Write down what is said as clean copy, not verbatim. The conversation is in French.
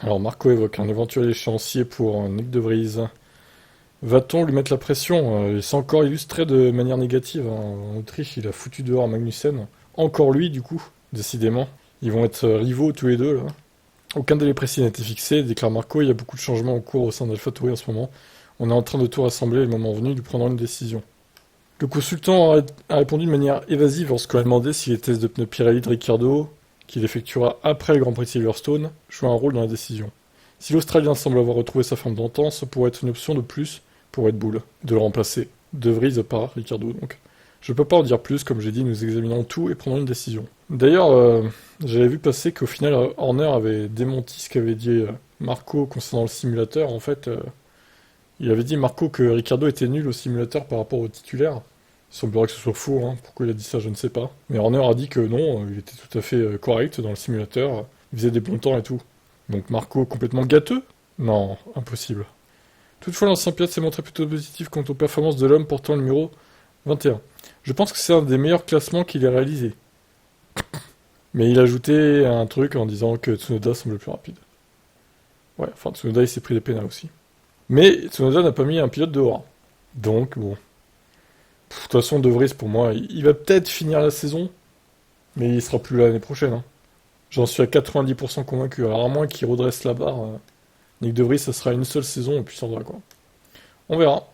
Alors Marco évoque un éventuel échéancier pour Nick De Vries. Va-t-on lui mettre la pression? Il s'est encore illustré de manière négative, hein. En Autriche, il a foutu dehors Magnussen. Encore lui, du coup, décidément. Ils vont être rivaux tous les deux, là. Aucun délai précis n'a été fixé, déclare Marco. Il y a beaucoup de changements en cours au sein d'AlphaTauri en ce moment. On est en train de tout rassembler, le moment venu, nous prendrons une décision. Le consultant a répondu de manière évasive lorsqu'on a demandé si les tests de pneus Pirelli de Ricciardo, qu'il effectuera après le Grand Prix de Silverstone, jouent un rôle dans la décision. Si l'Australien semble avoir retrouvé sa forme d'antan, ça pourrait être une option de plus pour Red Bull, de le remplacer. De Vries par Ricciardo, donc. Je peux pas en dire plus, comme j'ai dit, nous examinons tout et prendrons une décision. D'ailleurs, j'avais vu passer qu'au final, Horner avait démenti ce qu'avait dit Marco concernant le simulateur. En fait, il avait dit Marco que Ricciardo était nul au simulateur par rapport au titulaire. Il semblerait que ce soit faux, hein. Pourquoi il a dit ça, je ne sais pas. Mais Horner a dit que non, il était tout à fait correct dans le simulateur. Il faisait des bons temps et tout. Donc Marco complètement gâteux? Non, impossible. Toutefois, l'ancien pilote s'est montré plutôt positif quant aux performances de l'homme portant le numéro 21. Je pense que c'est un des meilleurs classements qu'il ait réalisé. Mais il a ajouté un truc en disant que Tsunoda semble le plus rapide. Ouais, enfin Tsunoda il s'est pris des pénals aussi. Mais Tsunoda n'a pas mis un pilote dehors. Donc bon. De toute façon, De Vries pour moi, il va peut-être finir la saison, mais il sera plus là l'année prochaine, hein. J'en suis à 90% convaincu. Alors à moins qu'il redresse la barre, Nick De Vries, ça sera une seule saison et puis ça va quoi. On verra.